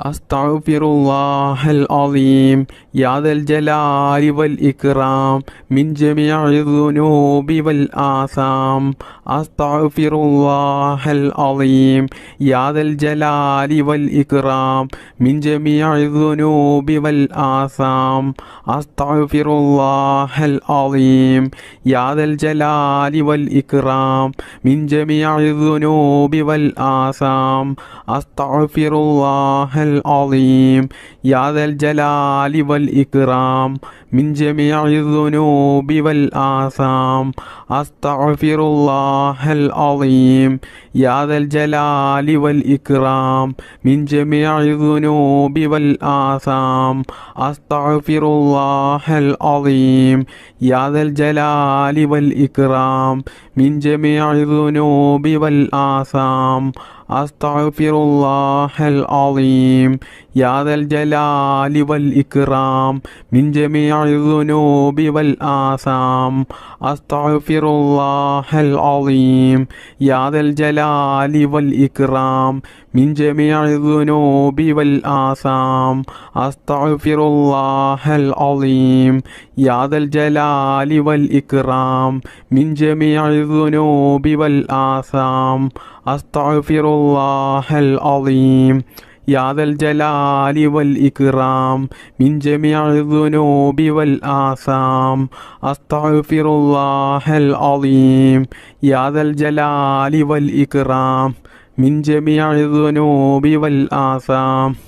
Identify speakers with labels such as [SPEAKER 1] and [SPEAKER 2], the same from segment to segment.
[SPEAKER 1] أستغفر الله العظيم يا ذا الجلال والإكرام من جميع الذنوب والآثام أستغفر الله العظيم يا ذا الجلال والإكرام من جميع الذنوب والآثام أستغفر الله العظيم يا ذا الجلال والإكرام من جميع الذنوب والآثام أستغفر الله العظيم يا ذا الجلال والإكرام من جميع الذنوب والآثام أستغفر الله العظيم يا ذا الجلال والإكرام من جميع الذنوب والآثام أستغفر الله العظيم يا ذا الجلال والإكرام من جميع الذنوب والآثام أستغفر الله العظيم يا ذا الجلال والإكرام من جميع الذنوب والآثام أستغفر الله العظيم يا ذا الجلال والإكرام من جميع الذنوب والآثام أستغفر الله العظيم يا ذا الجلال والإكرام من جميع الذنوب والآثام أستغفر الله العظيم يا ذا الجلال والإكرام من جميع الذنوب والآثام أستغفر الله العظيم يا ذا الجلال والإكرام من جميع الذنوب والآثام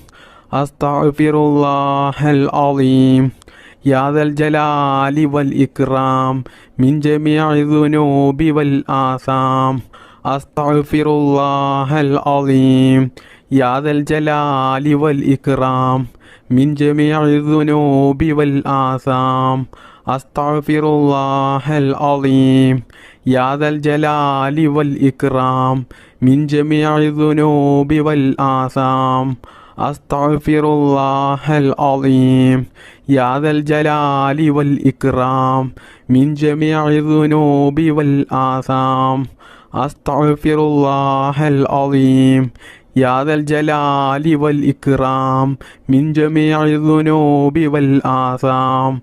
[SPEAKER 1] أستغفر الله العظيم يا ذا الجلال والإكرام من جميع الذنوب والآثام أستغفر الله العظيم يا ذا الجلال والإكرام من جميع الذنوب والآثام أستغفر الله العظيم يا ذا الجلال والإكرام من جميع الذنوب والآثام أستغفر الله العظيم يا ذا الجلال والإكرام من جميع الذنوب والآثام أستغفر الله العظيم يا ذا الجلال والإكرام من جميع الذنوب والآثام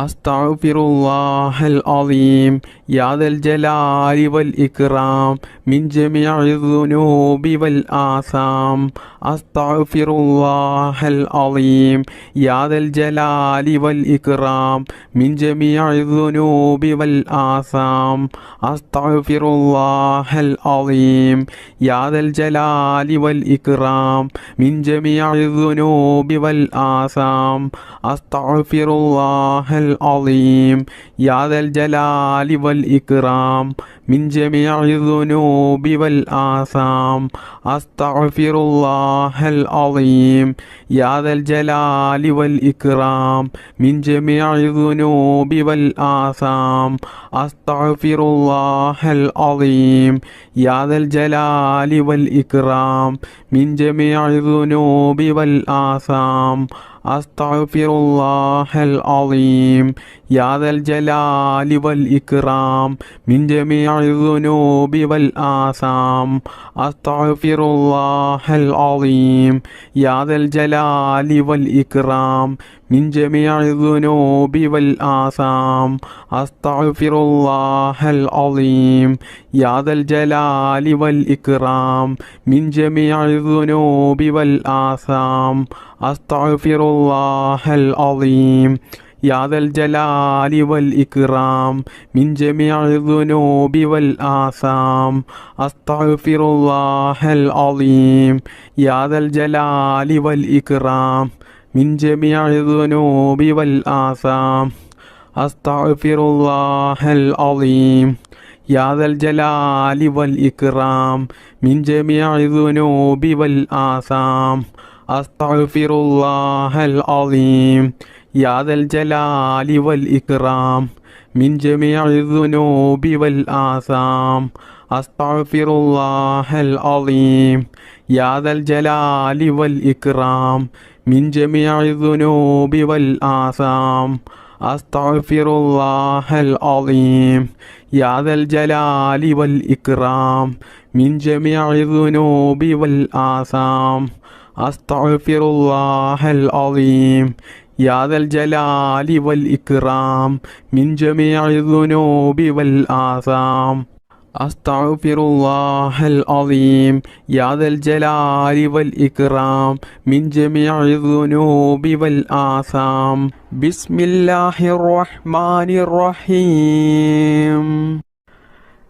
[SPEAKER 1] أستغفر الله العظيم يا ذا الجلال والإكرام من جميع الذنوب والآثام أستغفر الله العظيم يا ذا الجلال والإكرام من جميع الذنوب والآثام أستغفر الله العظيم يا ذا الجلال والإكرام من جميع الذنوب والآثام أستغفر الله العظيم يا ذا الجلال والإكرام من جميع الذنوب والآثام أستغفر الله العظيم يا ذا الجلال والإكرام من جميع الذنوب والآثام أستغفر الله العظيم يا ذا الجلال والإكرام من جميع الذنوب والآثام أستغفر الله العظيم يا ذا الجلال والإكرام من جميع الذنوب والآثام أستغفر الله العظيم يا ذا الجلال والإكرام من جميع الذنوب والآثام أستغفر الله العظيم يا ذا الجلال والإكرام من جميع الذنوب والآثام أستغفر الله العظيم يا ذا الجلال والإكرام من جميع الذنوب والآثام أستغفر الله العظيم يا ذا الجلال والإكرام من جميع الذنوب والآثام أستغفر الله العظيم يا ذا الجلال والإكرام من جميع الذنوب والآثام أستغفر الله العظيم يا ذا الجلال والإكرام من جميع الذنوب والآثام أستغفر الله العظيم يا ذا الجلال والإكرام من جميع الذنوب والآثام أستغفر الله العظيم يا ذا الجلال والإكرام من جميع الذنوب والآثام أستغفر الله العظيم يا ذا الجلال والإكرام من جميع الذنوب والآثام أستغفر الله العظيم يا ذا الجلال والإكرام من جميع الذنوب والآثام بسم الله الرحمن الرحيم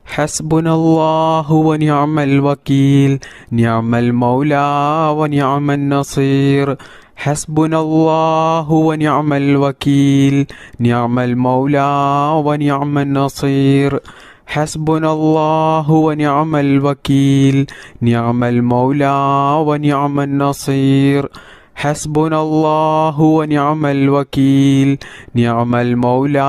[SPEAKER 1] حسبنا الله ونعم الوكيل نعم المولى ونعم النصير حسبنا الله ونعم الوكيل نعم المولى ونعم النصير حسبنا الله ونعم الوكيل نعم المولى ونعم النصير حسبنا الله ونعم الوكيل نعم المولى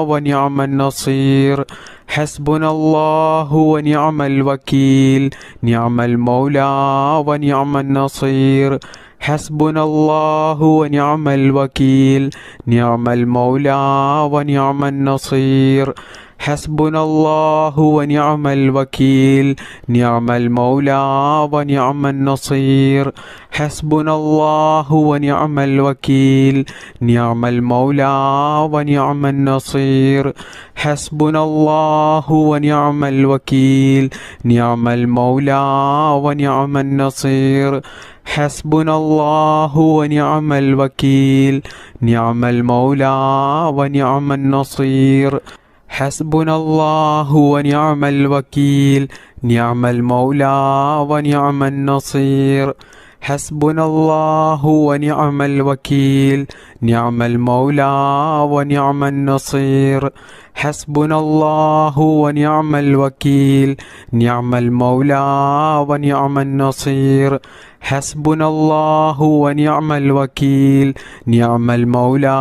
[SPEAKER 1] ونعم النصير حسبنا الله ونعم الوكيل نعم المولى ونعم النصير حسبنا الله ونعم الوكيل نعم المولى ونعم النصير حسبنا الله ونعم الوكيل نعم المولى ونعم النصير حسبنا الله ونعم الوكيل نعم المولى ونعم النصير حسبنا الله ونعم الوكيل نعم المولى ونعم النصير حسبنا الله ونعم الوكيل نعم المولى ونعم النصير حسبنا الله ونعم الوكيل نعم المولى ونعم النصير حسبنا الله ونعم الوكيل نعم المولى ونعم النصير حسبنا الله ونعم الوكيل نعم المولى ونعم النصير حسبنا الله ونعم الوكيل نعم المولى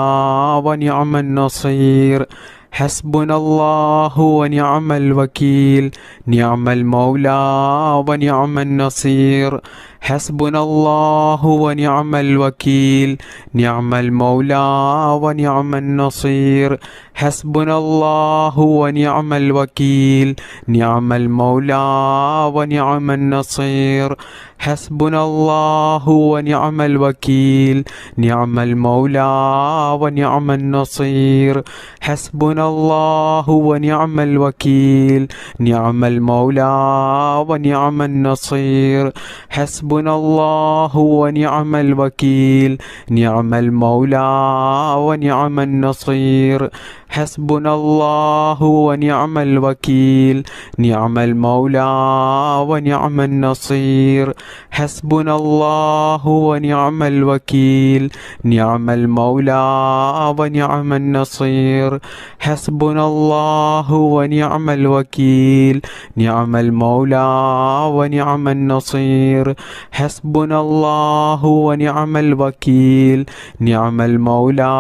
[SPEAKER 1] ونعم النصير حسبنا الله ونعم الوكيل نعم المولى ونعم النصير حسبنا الله ونعم الوكيل نعم المولى ونعم النصير حسبنا الله ونعم الوكيل نعم المولى ونعم النصير حسبنا الله ونعم الوكيل نعم المولى ونعم النصير حسبنا الله ونعم الوكيل نعم المولى ونعم النصير حسبنا الله ونعم الوكيل نعم المولى ونعم النصير حسبنا الله ونعم الوكيل نعم المولى ونعم النصير حسبنا الله ونعم الوكيل نعم المولى ونعم النصير حسبنا الله ونعم الوكيل نعم المولى ونعم النصير حسبنا الله ونعم الوكيل نعم المولى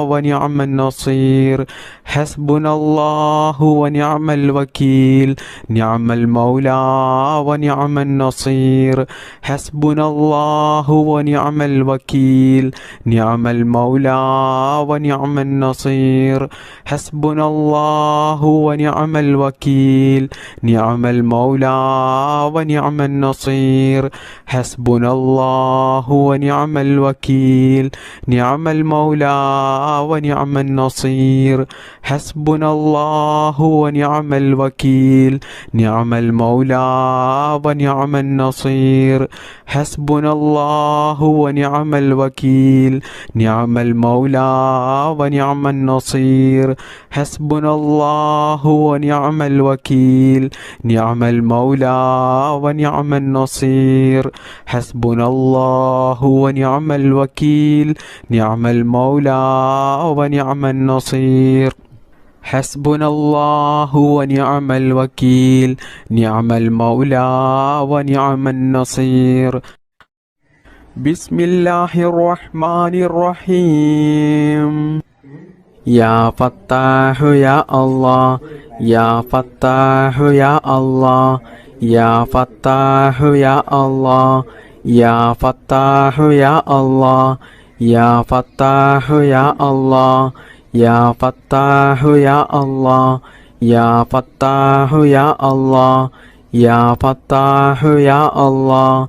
[SPEAKER 1] ونعم النصير حسبنا الله ونعم الوكيل نعم المولى ونعم النصير حسبنا الله ونعم الوكيل نعم المولى ونعم النصير حسبنا الله ونعم الوكيل نعم المولى ونعم النصير حسبنا الله ونعم الوكيل نعم المولى ونعم النصير حسبنا الله ونعم الوكيل نعم المولى ونعم النصير حسبنا الله ونعم الوكيل نعم المولى ونعم النصير حسبنا الله ونعم الوكيل نعم المولى ونعم النصير حسبنا الله ونعم الوكيل نعم المولى ونعم النصير حسبنا الله ونعم الوكيل نعم المولى ونعم النصير بسم الله الرحمن الرحيم
[SPEAKER 2] يا فتاح يا الله يا فتاح يا الله يا فتاح يا الله يا فتاح يا الله يا فتاح يا الله يا فتاح يا الله يا فتاح يا الله يا فتاح يا الله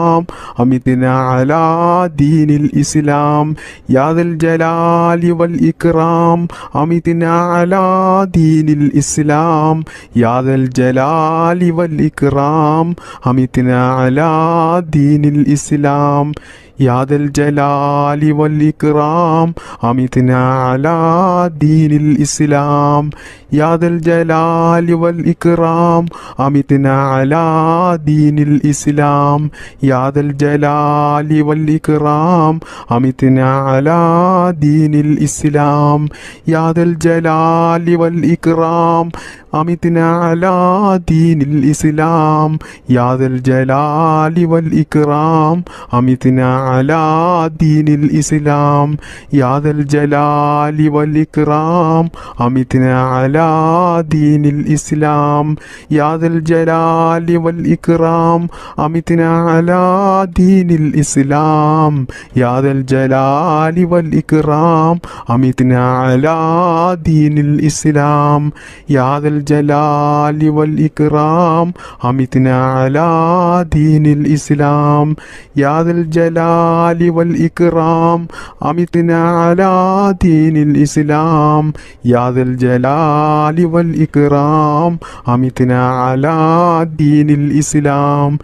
[SPEAKER 1] الإكرام أمتنا على دين الإسلام يا ذا الجلال والإكرام أمتنا على دين الإسلام يا ذا الجلال والإكرام أمتنا على دين الإسلام يا ذا الجلال والإكرام أمتنا على دين الإسلام يا ذا الجلال والإكرام أمتنا على دين الإسلام يا ذا الجلال والإكرام أمتنا على دين الإسلام يا ذا الجلال والإكرام أمتنا على دين الإسلام يا ذا الجلال والإكرام أمتنا على دين الإسلام يا ذا الجلال والإكرام أمتنا على دين الإسلام يا ذا الجلال والإكرام أمتنا على دين الإسلام يا ذا الجلال والإكرام أمتنا على دين الإسلام يا ذا الجلال والإكرام أمتنا على دين الإسلام يا ذا الجلال والإكرام أمتنا على دين الإسلام يا ذا الجلال والإكرام أمتنا على دين الإسلام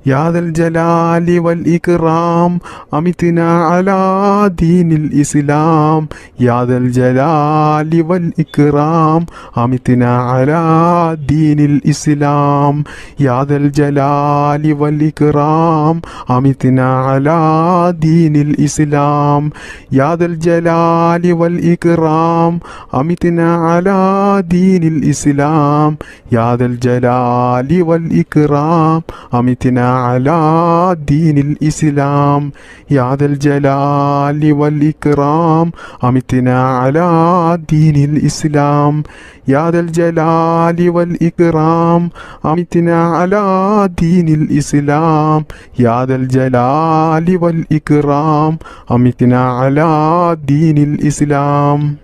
[SPEAKER 1] يا ذا الجلال والإكرام أمتنا على دين الإسلام يا ذا الجلال والإكرام أمتنا على دين الإسلام يا ذا الجلال والإكرام أمتنا على دين الإسلام يا ذا الجلال والإكرام أمتنا على دين الإسلام يا ذا الجلال والإكرام أمتنا على دين الإسلام يا ذا الجلال والإكرام أمتنا على دين الإسلام يا ذا الجلال والإكرام أمتنا على دين الإسلام يا ذا الجلال والإكرام أمتنا على دين الإسلام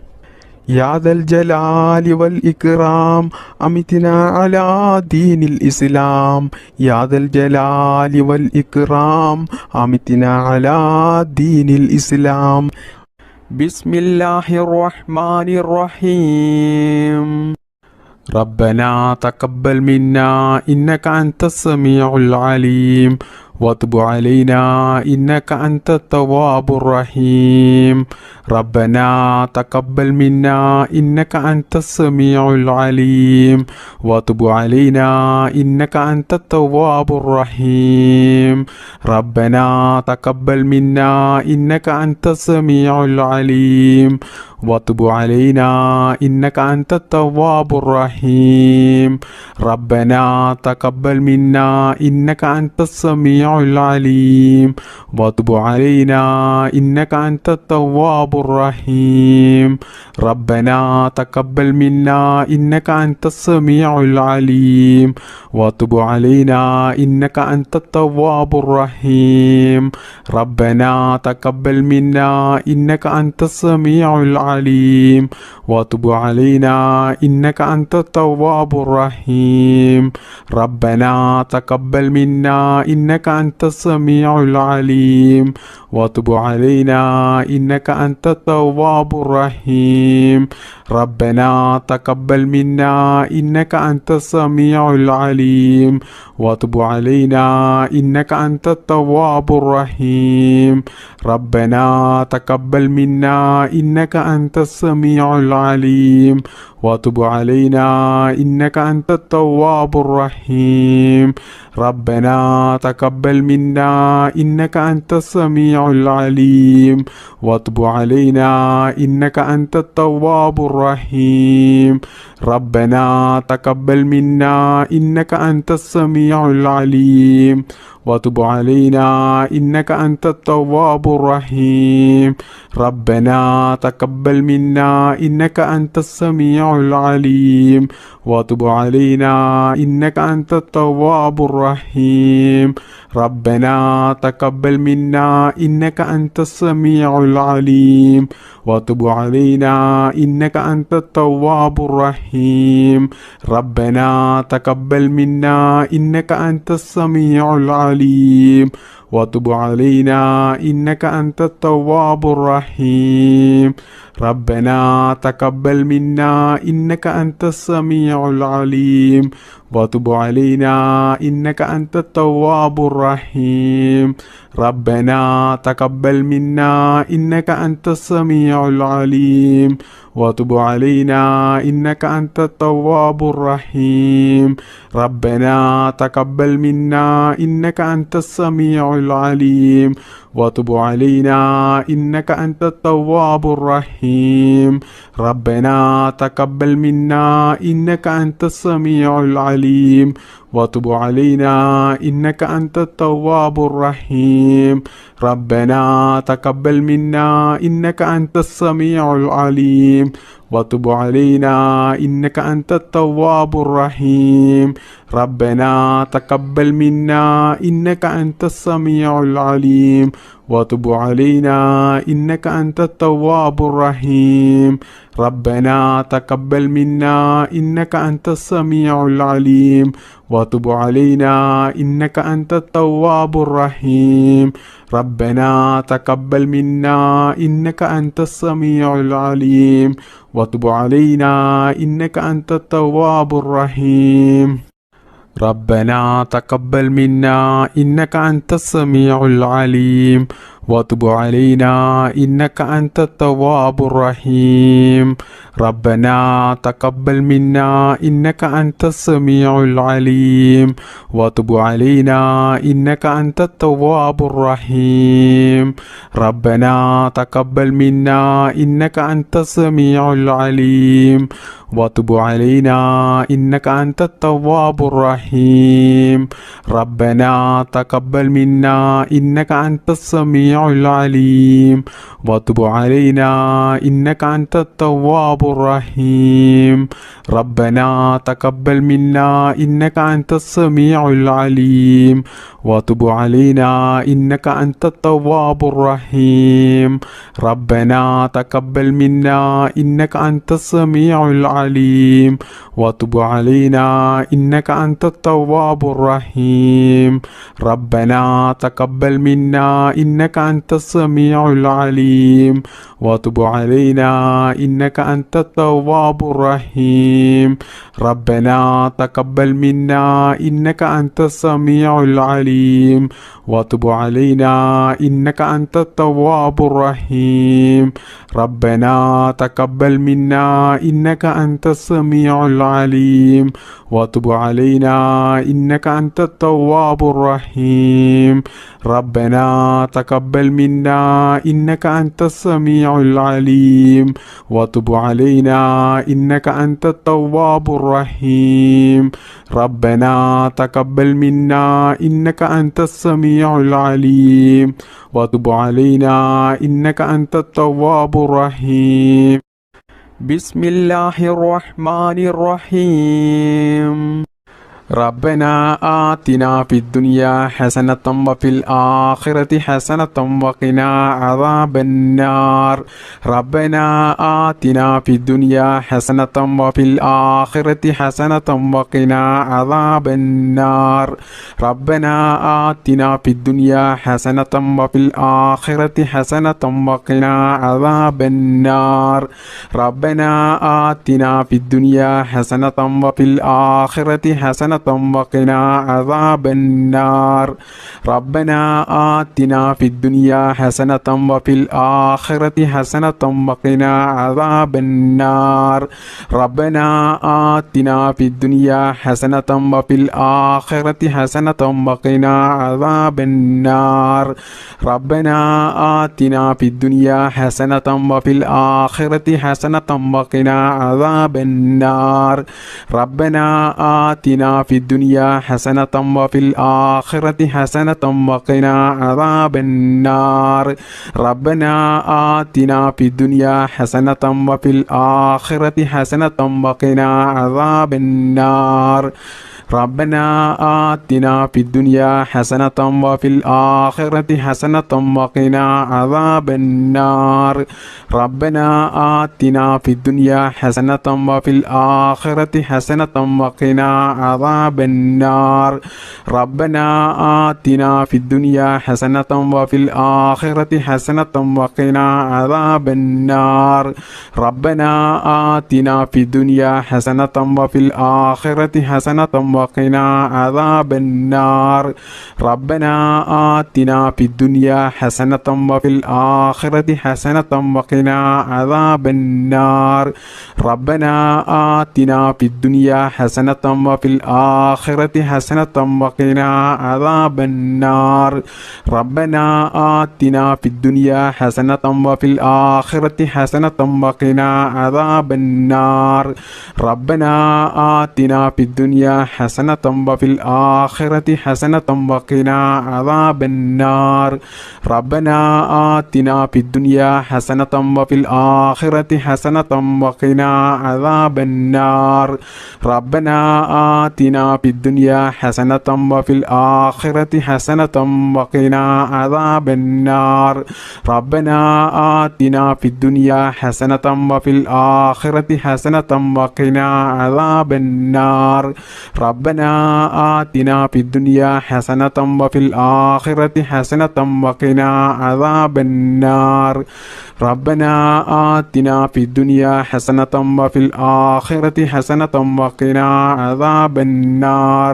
[SPEAKER 1] يا ذا الجلال والإكرام أمتنا على دين الإسلام يا ذا الجلال والإكرام أمتنا على دين الإسلام بسم الله الرحمن الرحيم ربنا تقبل منا إنك أنت السميع العليم وتب علينا إنك أنت التواب الرحيم ربنا تقبل منا إنك أنت السميع العليم وتب علينا إنك أنت التواب الرحيم ربنا تقبل منا إنك أنت السميع العليم وتب علينا إنك أنت التواب الرحيم ربنا تقبل منا إنك أنت السميع العليم وتب علينا إنك أنت التواب الرحيم ربنا تقبل منا إنك أنت السميع العليم وتب علينا إنك أنت التواب الرحيم ربنا تقبل منا إنك أنت السميع العليم وتب علينا إنك أنت التواب الرحيم ربنا تقبل منا إنك أنت السميع العليم وتب علينا إنك أنت التواب الرحيم ربنا تقبل منا إنك أنت السميع العليم وتب علينا إنك أنت التواب الرحيم ربنا تقبل منا إنك أنت السميع العليم وتب علينا إنك أنت التواب الرحيم ربنا تقبل منا إنك أنت السميع العليم وتب علينا إنك أنت التواب الرحيم ربنا تقبل منا إنك أنت السميع العليم وتب علينا إنك أنت التواب الرحيم ربنا تقبل منا إنك أنت السميع العليم وتب علينا إنك أنت التواب الرحيم ربنا تقبل منا إنك أنت السميع العليم وتب علينا إنك أنت التواب الرحيم ربنا تقبل منا إنك أنت السميع العليم العليم وتب علينا إنك أنت التواب الرحيم ربنا تقبل منا إنك أنت السميع العليم وتب علينا إنك أنت التواب الرحيم ربنا تقبل منا إنك أنت السميع العليم وتب علينا إنك أنت التواب الرحيم ربنا تقبل منا إنك أنت السميع العليم وتب علينا إنك أنت التواب الرحيم ربنا تقبل منا إنك أنت السميع العليم وتب علينا إنك أنت التواب الرحيم ربنا تقبل منا إنك أنت السميع العليم وتب علينا إنك أنت التواب الرحيم ربنا تقبل منا إنك أنت السميع العليم وتب علينا إنك أنت التواب الرحيم ربنا تقبل منا إنك أنت السميع العليم وتب علينا إنك أنت التواب الرحيم ربنا تقبل منا إنك أنت السميع العليم وتب علينا إنك أنت التواب الرحيم ربنا تقبل منا إنك أنت السميع العليم وتب علينا إنك أنت التواب الرحيم ربنا تقبل منا إنك أنت السميع العليم وتب علينا إنك أنت التواب الرحيم ربنا تقبل منا إنك أنت السميع العليم وتب علينا إنك أنت التواب الرحيم ربنا تقبل منا إنك أنت السميع العليم وتب علينا إنك أنت التواب الرحيم ربنا تقبل منا إنك أنت السميع العليم وتب علينا إنك أنت التواب الرحيم ربنا تقبل منا إنك أنت السميع العليم وتب علينا إنك أنت التواب الرحيم ربنا تقبل منا إنك أنت السميع العليم وتب علينا إنك أنت التواب الرحيم ربنا تقبل منا إنك أنت السميع العليم وتب علينا إنك أنت التواب الرحيم ربنا تقبل منا إنك أنت السميع العليم وتب علينا إنك أنت التواب الرحيم ربنا تقبل منا إنك أنت السميع العليم وتب علينا إنك أنت التواب الرحيم ربنا تقبل منا إنك أنت السميع العليم وتب علينا إنك أنت التواب الرحيم بسم الله الرحمن الرحيم ربنا آتنا في الدنيا حسنة وفي الآخرة حسنة وقنا عذاب النار ربنا آتنا في الدنيا حسنة وفي الآخرة حسنة وقنا عذاب النار ربنا آتنا في الدنيا حسنة وفي الآخرة حسنة وقنا عذاب النار ربنا آتنا في الدنيا حسنة وفي الآخرة حسنة وقنا عذاب النار ربنا آتنا في الدنيا حسنة وفي الآخرة حسنة وقنا عذاب النار ربنا آتنا في الدنيا حسنة وفي الآخرة حسنة وقنا عذاب النار ربنا آتنا في الدنيا حسنة وفي الآخرة حسنة وقنا عذاب النار ربنا آتنا في الدنيا حسنة وفي الآخرة حسنة وقنا عذاب النار ربنا آتنا في الدنيا حسنة وفي الآخرة حسنة وقنا عذاب النار ربنا آتنا في الدنيا حسنة وفي الآخرة حسنة وقنا عذاب النار ربنا آتنا في الدنيا حسنة وفي الآخرة حسنة وقنا عذاب النار ربنا آتنا في الدنيا حسنة وفي الآخرة حسنة وقنا عذاب النار ربنا آتنا في الدنيا حسنة وفي الآخرة حسنة وقنا عذاب النار ربنا آتنا في الدنيا حسنة وفي الآخرة حسنة وقنا عذاب النار ربنا آتنا في الدنيا حسنة وفي الآخرة حسنة وقنا عذاب النار ربنا آتنا في الدنيا حسنة وفي الآخرة حسنة وقنا عذاب النار ربنا آتنا في الدنيا حسنة وفي الآخرة حسنة وقنا عذاب النار ربنا آتنا في الدنيا حسنة وفي الآخرة حسنة وقنا عذاب النار ربنا آتنا في الدنيا حسنة وفي الآخرة حسنة وقنا عذاب النار ربنا آتنا في الدنيا حسنة وفي الآخرة حسنة وقنا عذاب النار ربنا آتنا في الدنيا حسنة وفي الآخرة حسنة وقنا عذاب النار ربنا آتنا في الدنيا حسنة وفي الآخرة حسنة وقنا عذاب النار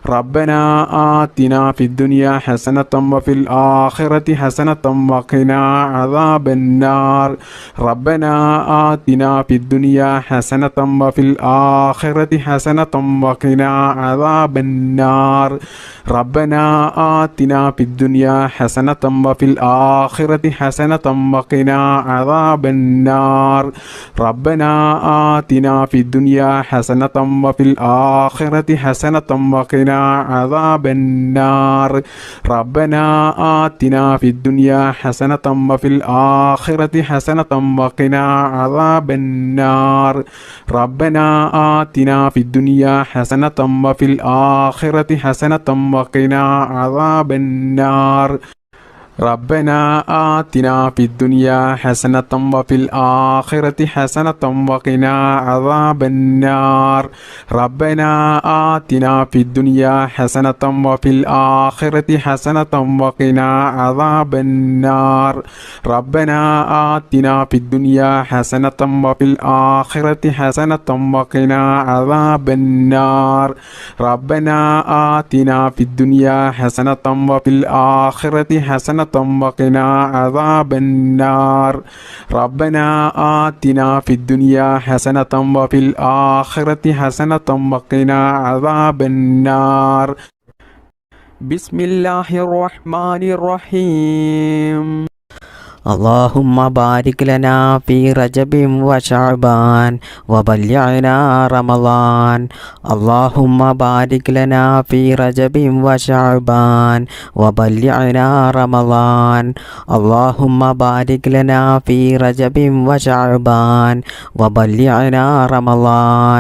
[SPEAKER 1] ربنا آتنا في الدنيا حسنة وفي الآخرة حسنة وقنا عذاب النار ربنا آتنا في الدنيا حسنة وفي الآخرة حسنة وقنا عذاب النار ربنا آتنا في الدنيا حسنة وفي الآخرة حسنة وقنا عذاب النار ربنا آتنا في الدنيا حسنة وفي الآخرة حسنة وقنا عذاب النار ربنا آتنا في الدنيا حسنة وفي الآخرة حسنة وقنا عذاب النار ربنا آتنا في الدنيا حسنة وفي الآخرة حسنة وقنا عذاب النار ربنا آتنا في الدنيا حسنة وفي الآخرة حسنة وقنا عذاب النار ربنا آتنا في الدنيا حسنة وفي الآخرة حسنة وقنا عذاب النار ربنا آتنا في الدنيا حسنة وفي الآخرة حسنة وقنا عذاب النار ربنا آتنا في الدنيا حسنة وفي الآخرة حسنة وقنا عذاب النار ربنا آتنا في الدنيا حسنة وفي الآخرة حسنة وقنا عذاب النار بسم الله الرحمن الرحيم
[SPEAKER 2] اللهم بارك لنا في رجب وشعبان وبلغنا رمضان اللهم بارك لنا في رجب وشعبان وبلغنا رمضان اللهم بارك لنا في رجب وشعبان وبلغنا رمضان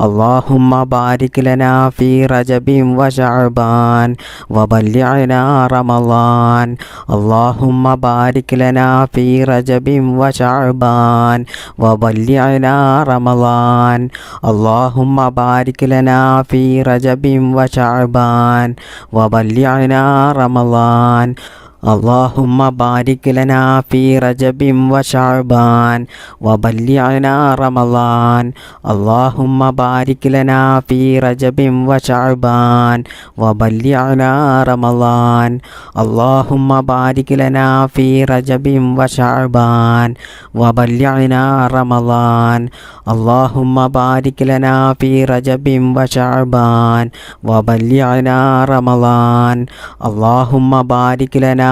[SPEAKER 2] اللهم بارك لنا في رجب وشعبان وبلغنا رمضان اللهم بارك لنا في رجب وشعبان وبلغنا رمضان اللهم بارك لنا في رجب وشعبان وبلغنا رمضان اللهم بارك لنا في رجب وشعبان وبلغنا رمضان اللهم بارك لنا في رجب وشعبان وبلغنا رمضان اللهم بارك لنا في رجب وشعبان وبلغنا رمضان اللهم بارك لنا في رجب وشعبان وبلغنا رمضان اللهم بارك لنا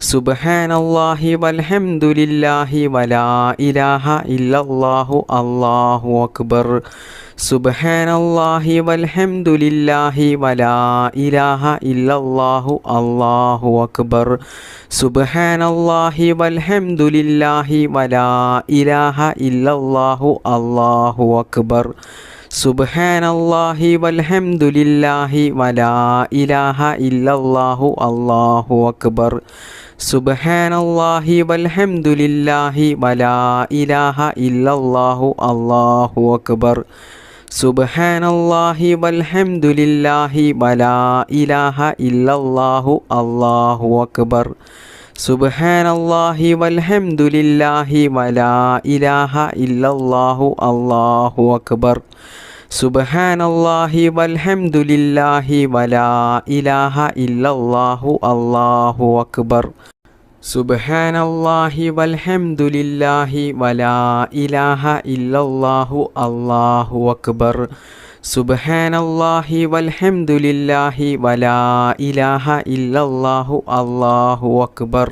[SPEAKER 2] സുബ്ഹാനല്ലാഹി വൽഹംദുലില്ലാഹി വലാ ഇലാഹ ഇല്ലല്ലാഹു അല്ലാഹു അക്ബർ സുബ്ഹാനല്ലാഹി വൽഹംദുലില്ലാഹി വലാ ഇലാഹ ഇല്ലല്ലാഹു അല്ലാഹു അക്ബർ സുബ്ഹാനല്ലാഹി വൽഹംദുലില്ലാഹി വലാ ഇലാഹ ഇല്ലല്ലാഹു അല്ലാഹു അക്ബർ സുബ്ഹാനല്ലാഹി വൽഹംദുലില്ലാഹി വലാ ഇലാഹ ഇല്ലല്ലാഹു അല്ലാഹു അക്ബർ സുബ്ഹാനല്ലാഹി വൽഹംദുലില്ലാഹി വലാ ഇലാഹ ഇല്ലല്ലാഹു അല്ലാഹു അക്ബർ സുബ്ഹാനല്ലാഹി വൽഹംദുലില്ലാഹി വലാ ഇലാഹ ഇല്ലല്ലാഹു അല്ലാഹു അക്ബർ സുബ്ഹാനല്ലാഹി വൽഹംദുലില്ലാഹി വലാ ഇലാഹ ഇല്ലല്ലാഹു അല്ലാഹു അക്ബർ സുബ്ഹാനല്ലാഹി വൽഹംദുലില്ലാഹി വലാ ഇലാഹ ഇല്ലല്ലാഹു അല്ലാഹു അക്ബർ സുബ്ഹാനല്ലാഹി വൽഹംദുലില്ലാഹി വലാ ഇലാഹ ഇല്ലല്ലാഹു അല്ലാഹു അക്ബർ സുബ്ഹാനല്ലാഹി വൽഹംദുലില്ലാഹി വലാ ഇലാഹ ഇല്ലല്ലാഹു അല്ലാഹു അക്ബർ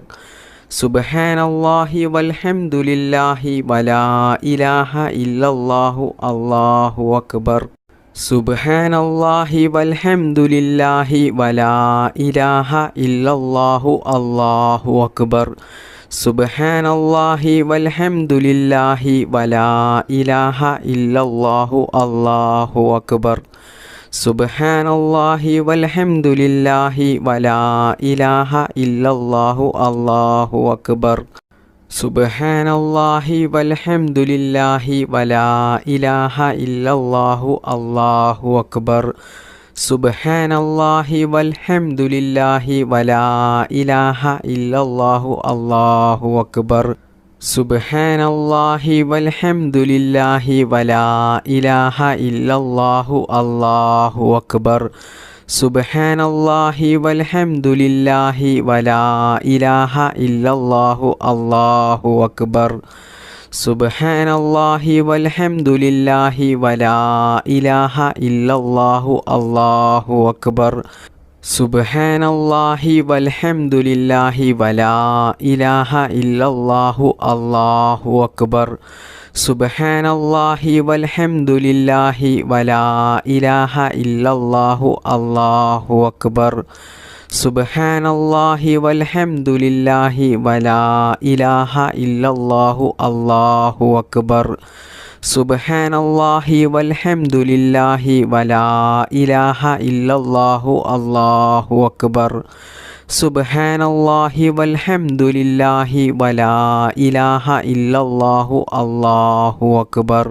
[SPEAKER 2] സുബ്ഹാനല്ലാഹി വൽഹംദുലില്ലാഹി വലാ ഇലാഹ ഇല്ലല്ലാഹു അല്ലാഹു അക്ബർ സുബ്ഹാനല്ലാഹി വൽഹംദുലില്ലാഹി വലാ ഇലാഹ ഇല്ലല്ലാഹു അല്ലാഹു അക്ബർ സുബ്ഹാനല്ലാഹി വൽഹംദുലില്ലാഹി വലാ ഇലാഹ ഇല്ലല്ലാഹു അല്ലാഹു അക്ബർ സുബ്ഹാനല്ലാഹി വൽഹംദുലില്ലാഹി വലാ ഇലാഹ ഇല്ലല്ലാഹു അല്ലാഹു അക്ബർ സുബ്ഹാനല്ലാഹി വൽഹംദുലില്ലാഹി വലാ ഇലാഹ ഇല്ലല്ലാഹു അല്ലാഹു അക്ബർ സുബ്ഹാനല്ലാഹി വൽഹംദുലില്ലാഹി വലാ ഇലാഹ ഇല്ലല്ലാഹു അല്ലാഹു അക്ബർ സുബ്ഹാനല്ലാഹി വൽഹംദുലില്ലാഹി വലാ ഇലാഹ ഇല്ലല്ലാഹു അല്ലാഹു അക്ബർ സുബ്ഹാനല്ലാഹി വൽഹംദുലില്ലാഹി വലാ ഇലാഹ ഇല്ലല്ലാഹു അല്ലാഹു അക്ബർ സുബ്ഹാനല്ലാഹി വൽഹംദുലില്ലാഹി വലാ ഇലാഹ ഇല്ലല്ലാഹു അല്ലാഹു അക്ബർ സുബ്ഹാനല്ലാഹി വൽഹംദുലില്ലാഹി വലാ ഇലാഹ ഇല്ലല്ലാഹു അല്ലാഹു അക്ബർ സുബ്ഹാനല്ലാഹി വൽഹംദുലില്ലാഹി വലാ ഇലാഹ ഇല്ലല്ലാഹു അല്ലാഹു അക്ബർ സുബ്ഹാനല്ലാഹി വൽഹംദുലില്ലാഹി വലാ ഇലാഹ ഇല്ലല്ലാഹു അല്ലാഹു അക്ബർ സുബ്ഹാനല്ലാഹി വൽഹംദുലില്ലാഹി വലാ ഇലാഹ ഇല്ലല്ലാഹു അല്ലാഹു അക്ബർ സുബ്ഹാനല്ലാഹി വൽഹംദുലില്ലാഹി വലാ ഇലാഹ ഇല്ലല്ലാഹു അല്ലാഹു അക്ബർ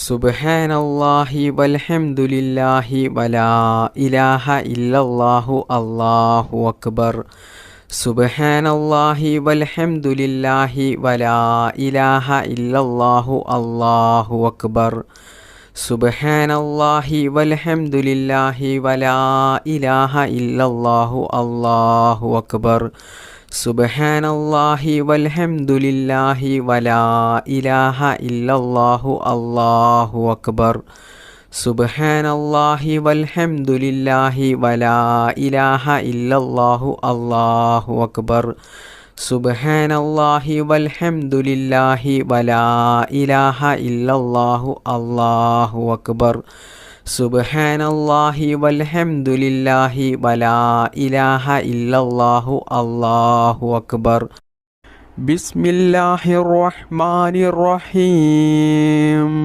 [SPEAKER 2] സുബ്ഹാനല്ലാഹി വൽഹംദുലില്ലാഹി വലാ ഇലാഹ ഇല്ലല്ലാഹു അല്ലാഹു അക്ബർ സുബ്ഹാനല്ലാഹി വൽഹംദുലില്ലാഹി വലാ ഇലാഹ ഇല്ലല്ലാഹു അല്ലാഹു അക്ബർ സുബ്ഹാനല്ലാഹി വൽഹംദുലില്ലാഹി വലാ ഇലാഹ ഇല്ലല്ലാഹു അല്ലാഹു അക്ബർ സുബ്ഹാനല്ലാഹി വൽഹംദുലില്ലാഹി വലാ ഇലാഹ ഇല്ലല്ലാഹു അല്ലാഹു അക്ബർ സുബ്ഹാനല്ലാഹി വൽഹംദുലില്ലാഹി വലാ ഇലാഹ ഇല്ലല്ലാഹു അല്ലാഹു അക്ബർ സുബ്ഹാനല്ലാഹി വൽഹംദുലില്ലാഹി വലാ ഇലാഹ ഇല്ലല്ലാഹു അല്ലാഹു അക്ബർ സുബ്ഹാനല്ലാഹി വൽഹംദുലില്ലാഹി വലാ ഇലാഹ ഇല്ലല്ലാഹു അല്ലാഹു അക്ബർ
[SPEAKER 1] ബിസ്മില്ലാഹിർ റഹ്മാനിർ റഹീം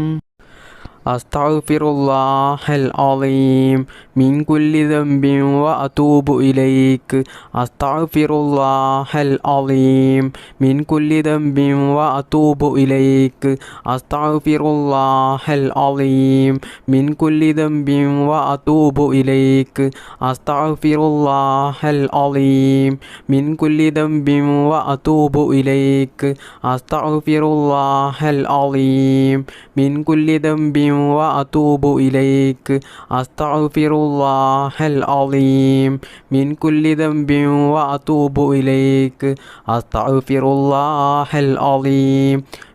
[SPEAKER 2] അസ്തഗ്ഫിറുല്ലാഹൽ അളീം മിൻ കുല്ലി ദംബിൻ വഅതൂബു ഇലൈക് അസ്തഗ്ഫിറുല്ലാഹൽ അളീം മിൻ കുല്ലി ദംബിൻ വഅതൂബു ഇലൈക് അസ്തഗ്ഫിറുല്ലാഹൽ അളീം മിൻ കുല്ലി ദംബിൻ വഅതൂബു ഇലൈക് അസ്തഗ്ഫിറുല്ലാഹൽ അളീം മിൻ കുല്ലി ദംബിൻ വഅതൂബു ഇലൈക് അസ്തഗ്ഫിറുല്ലാഹൽ അളീം മിൻ കുല്ലി ദംബിൻ وأتوب إليك أستغفر الله العظيم من كل ذنب وأتوب إليك أستغفر الله العظيم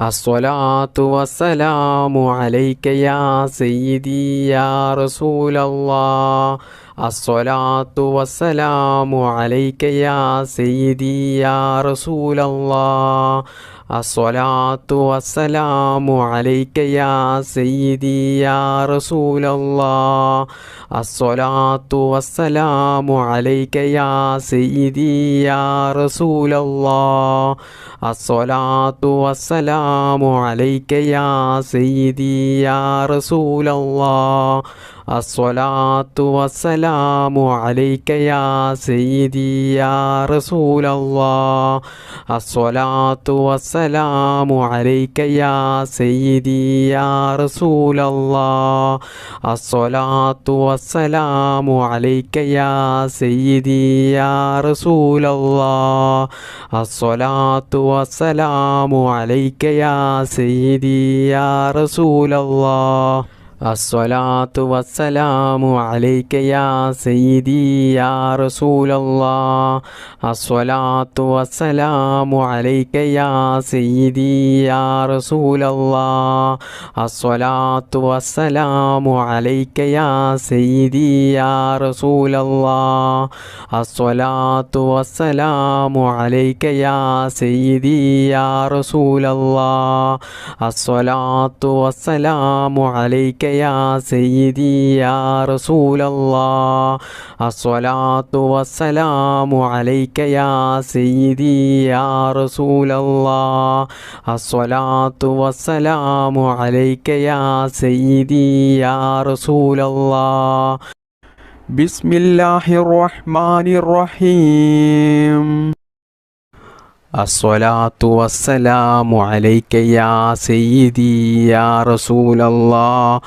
[SPEAKER 2] അസ്സലാത്തു വസ്സലാമു അലൈക യാ സയ്യിദി യാ റസൂലല്ലാഹ്. അസ്സലാത്തു വസ്സലാമു അലൈക യാ സയ്യിദി യാ റസൂലല്ലാഹ്. അസ്സലാത്തു വസ്സലാമു അലൈക യാ സയ്യിദി യാ റസൂലല്ലാഹ്. അസ്സലാത്തു വസ്സലാമു അലൈക യാ സയ്യിദി യാ റസൂലല്ലാഹ്. അസ്സലാത്തു വസ്സലാമു അലൈക യാ സയ്യിദി യാ റസൂലല്ലാഹ്. അസ്സലാത്തു വസ്സലാമു അലൈക യാ സയ്യിദി യാ റസൂലല്ലാഹ്. അസ്സലാത്തു വസ്സലാമു അലൈക യാ സയ്യിദി യാ റസൂലല്ലാഹ്. അസ്സലാത്തു വസ്സലാമു അലൈക യാ സയ്യിദി യാ റസൂലല്ലാഹ്. അസ്സലാത്തു വസ്സലാമു അലൈക യാ സയ്യിദി യാ റസൂലല്ലാഹ്. അസ്സലാത്തു വസ്സലാമു അലൈക യാ സയ്യിദി യാ റസൂലല്ലാഹ്. അസ്സലാത്തു വസ്സലാമു അലൈക യാ സയ്യിദി യാ റസൂലല്ലാഹ്. അസ്സലാത്തു വസ്സലാമു അലൈക യാ സയ്യിദി യാ റസൂലല്ലാഹ്. അസ്സലാത്തു വസ്സലാമു അലൈക യാ സയ്യിദി യാ റസൂലല്ലാഹ്. അസ്സലാത്തു വസ്സലാമു അലൈക യാ സയ്യിദി യാ റസൂലല്ലാഹ്. അസ്സലാത്തു വസ്സലാമു അലൈക യാ സയ്യിദി യാ റസൂലല്ലാഹ്. അസ്സലാത്തു വസ്സലാമു അലൈക യാ സയ്യിദി യാ റസൂലല്ലാഹ്.
[SPEAKER 1] ബിസ്മില്ലാഹിർ റഹ്മാനിർ റഹീം.
[SPEAKER 2] അസ്സലാത്തു വസ്സലാമു അലൈക യാ സയ്യിദി യാ റസൂലല്ലാഹ്.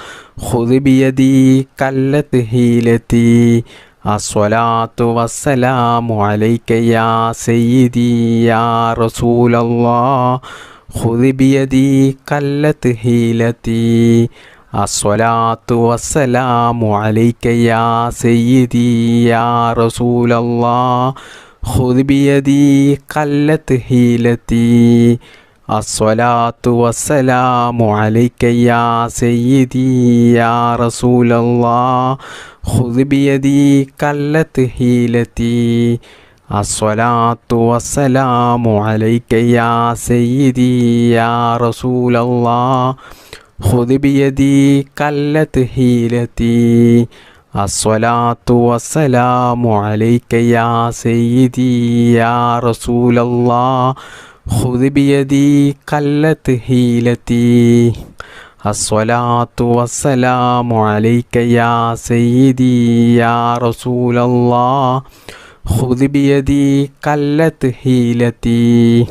[SPEAKER 2] ഖുദ് ബിയദി കല്ലത് ഹീലതി. അസ്സലാത്തു വസ്സലാമു അലൈക യാ സയ്യിദി യാ റസൂലല്ലാഹ്. ഖുദ് ബിയദി കല്ലത് ഹീലതി. അസ്സലാത്തു വസ്സലാമു അലൈക യാ സയ്യിദി യാ റസൂലല്ലാഹ്. ഖുദ് ബിയദി ഖല്ലത് ഹീലതി. അസ്സലാത്തു വസ്സലാമു അലൈക യാ സയ്യിദി യാ റസൂലല്ലാഹ്. ഖുദ് ബിയദി ഖല്ലത് ഹീലതി. അസ്സലാത്തു വസ്സലാമു അലൈക യാ സയ്യിദി യാ റസൂലല്ലാഹ്. ഖുദ് ബിയദി ഖല്ലത് ഹീലതി. അസ്സലാത്തു വസ്സലാമു അലൈക യാ സയ്യിദി യാ റസൂലല്ലാഹ്. ഖുദ് ബിയദി ഖല്ലത് ഹീലതി. അസ്സലാത്തു വസ്സലാമു അലൈക യാ സയ്യിദി യാ റസൂലല്ലാഹ്. ഖുദ് ബിയദി ഖല്ലത് ഹീലതി.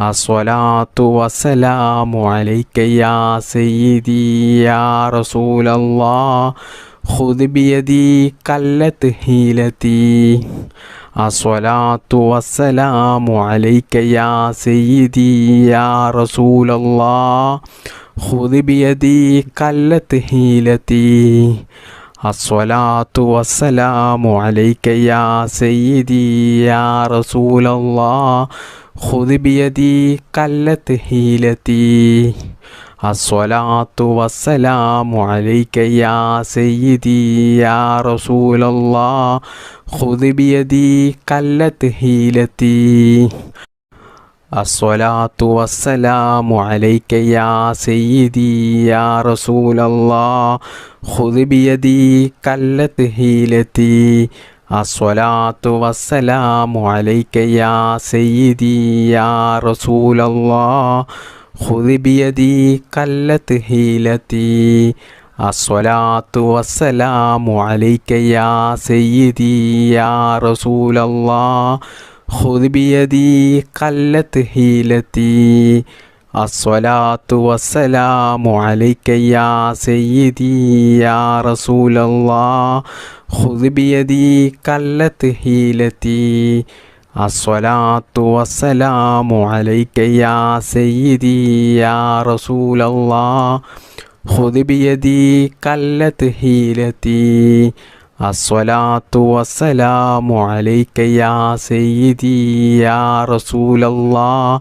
[SPEAKER 2] അസ്സലാത്തു വസ്സലാമു അലൈക യാ സയ്യിദി യാ റസൂലല്ലാഹ്. ഖുദ് ബിയദി ഖല്ലത് ഹീലതി. അസ്സലാത്തു വസ്സലാമു അലൈക യാ സയ്യിദി യാ റസൂലല്ലാഹ്. ഖുദ് ബിയദി ഖല്ലത് ഹീലതി. അസ്സലാത്തു വസ്സലാമു അലൈക യാ സയ്യിദി യാ റസൂലല്ലാഹ്. ഖുദ് ബിയദി ഖല്ലത് ഹീലതി. അസ്സലാത്തു വസ്സലാമു അലൈക യാ സയ്യിദി യാ റസൂലല്ലാഹ്. ഖുദ് ബിയദി ഖല്ലത് ഹീലതി. അസ്സലാത്തു വസ്സലാമു അലൈക യാ സയ്യിദി യാ റസൂലല്ലാഹ്. ഖുദ് ബിയദി ഖല്ലത് ഹീലതി. അസ്സലാത്തു വസ്സലാമു അലൈക യാ സയ്യിദി യാ റസൂലല്ലാഹ്. ഖുദ് ബിയദി ഖല്ലത് ഹീലതി. അസ്സലാത്തു വസ്സലാമു അലൈക യാ സയ്യിദി യാ റസൂലല്ലാഹ്. ഖുദ് ബിയദി ഖല്ലത് ഹീലതി. അസ്സലാത്തു വസ്സലാമു അലൈക യാ സയ്യിദി യാ റസൂലല്ലാഹ്. ഖുദ് ബിയദി ഖല്ലത് ഹീലതി. അസ്സലാത്തു വസ്സലാമു അലൈക യാ സയ്യിദി യാ റസൂലല്ലാഹ്. ഖുദ് ബിയദി ഖല്ലത് ഹീലതി. അസ്സലാത്തു വസ്സലാമു അലൈക യാ സയ്യിദി യാ റസൂലല്ലാഹ്.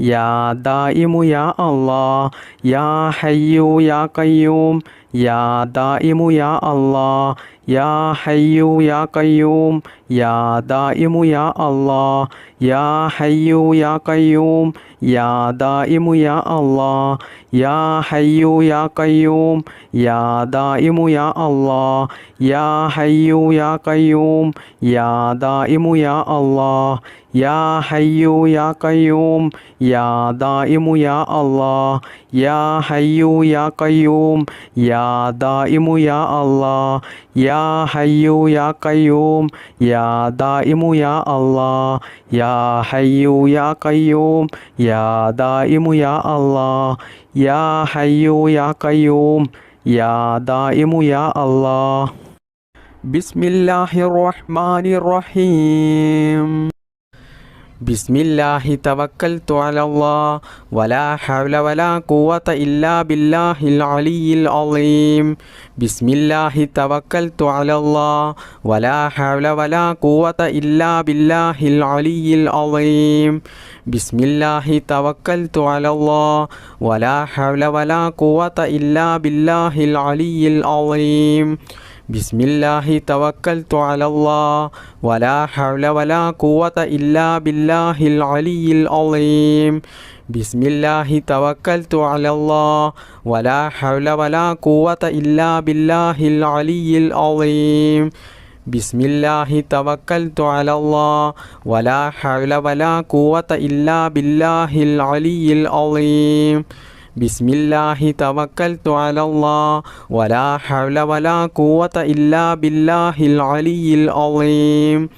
[SPEAKER 2] يا دائم يا الله يا حي يا قيوم يا دائم يا الله يا حي يا قيوم يا دائم يا الله يا حي يا قيوم يا دائم يا الله يا حي يا قيوم يا دائم يا الله يا حي يا قيوم يا دائم يا الله يا حي يا قيوم يا دائم يا الله يا حي يا قيوم يا دائم يا الله يا حي يا قيوم يا دائم يا الله يا حي يا قيوم يا دائم يا الله يا حي يا قيوم يا دائم يا الله
[SPEAKER 1] بسم الله الرحمن الرحيم
[SPEAKER 2] بسم الله توكلت على الله ولا حول ولا قوة إلا بالله العلي العظيم بسم الله توكلت على الله ولا حول ولا قوة إلا بالله العلي العظيم بسم الله توكلت على الله ولا حول ولا قوة إلا بالله العلي العظيم بسم الله توكلت على الله ولا حول ولا قوة إلا بالله العلي العظيم بسم الله توكلت على الله ولا حول ولا قوة إلا بالله العلي العظيم بسم الله توكلت على الله ولا حول ولا قوة إلا بالله العلي العظيم بسم الله توكلت على الله ولا حول ولا قوة إلا بالله العلي العظيم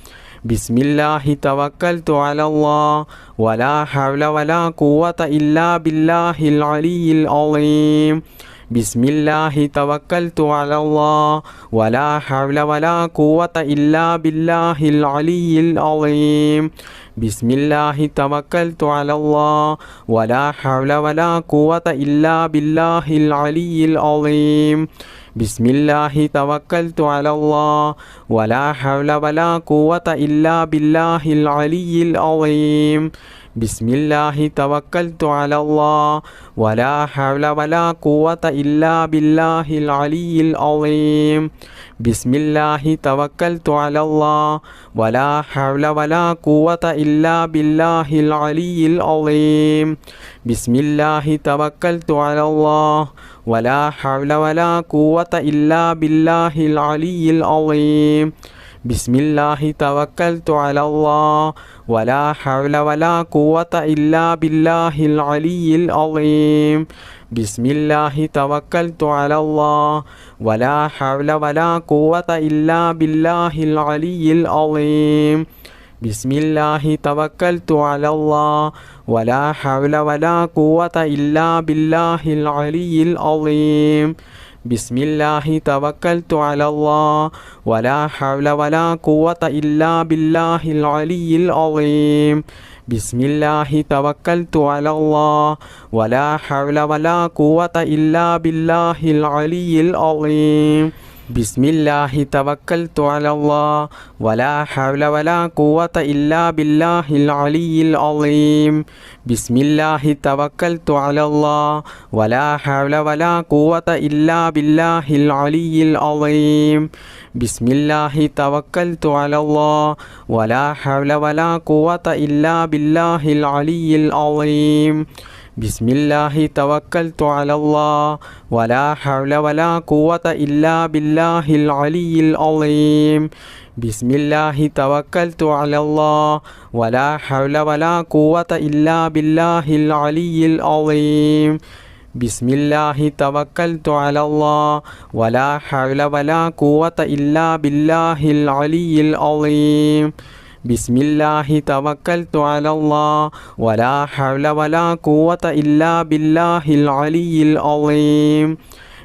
[SPEAKER 2] بسم الله توكلت على الله ولا حول ولا قوة إلا بالله العلي العظيم بسم الله توكلت على الله ولا حول ولا قوة إلا بالله العلي العظيم بسم الله توكلت على الله ولا حول ولا قوة إلا بالله العلي العظيم بسم الله توكلت على الله ولا حول ولا قوة إلا بالله العلي العظيم بسم الله توكلت على الله ولا حول ولا قوة إلا بالله العلي العظيم بسم الله توكلت على الله ولا حول ولا قوة إلا بالله العلي العظيم بسم الله توكلت على الله ولا حول ولا قوة إلا بالله العلي العظيم بسم الله توكلت على الله ولا حول ولا قوة إلا بالله العلي العظيم بسم الله توكلت على الله ولا حول ولا قوة إلا بالله العلي العظيم بسم الله توكلت على الله ولا حول ولا قوة إلا بالله العلي العظيم بسم الله توكلت على الله ولا حول ولا قوة إلا بالله العلي العظيم بسم الله توكلت على الله ولا حول ولا قوة إلا بالله العلي العظيم بسم الله توكلت على الله ولا حول ولا قوة إلا بالله العلي العظيم بسم الله توكلت على الله ولا حول ولا قوة إلا بالله العلي العظيم بسم الله توكلت على الله ولا حول ولا قوة إلا بالله العلي العظيم بسم الله توكلت على الله ولا حول ولا قوة إلا بالله العلي العظيم بسم الله توكلت على الله ولا حول ولا قوة إلا بالله العلي العظيم بسم الله توكلت على الله ولا حول ولا قوة إلا بالله العلي العظيم بسم الله توكلت على الله ولا حول ولا قوة إلا بالله العلي العظيم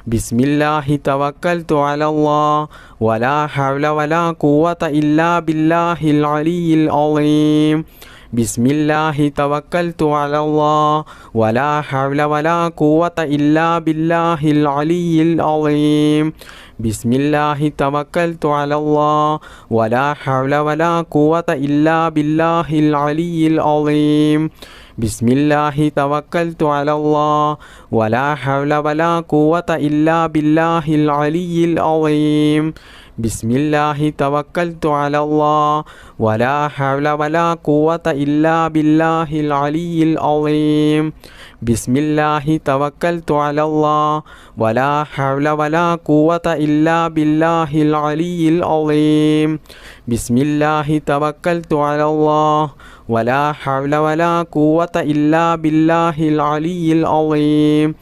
[SPEAKER 2] بسم الله توكلت على الله ولا حول ولا قوة إلا بالله العلي العظيم بسم الله توكلت على الله ولا حول ولا قوة إلا بالله العلي العظيم بسم الله توكلت على الله ولا حول ولا قوة إلا بالله العلي العظيم
[SPEAKER 1] بسم الله توكلت على الله ولا حول ولا قوة إلا بالله العلي العظيم بسم الله توكلت على الله ولا حول ولا قوة إلا بالله العلي العظيم بسم الله توكلت على الله ولا حول ولا قوة إلا بالله العلي العظيم بسم الله توكلت على الله ولا حول ولا قوة إلا بالله العلي العظيم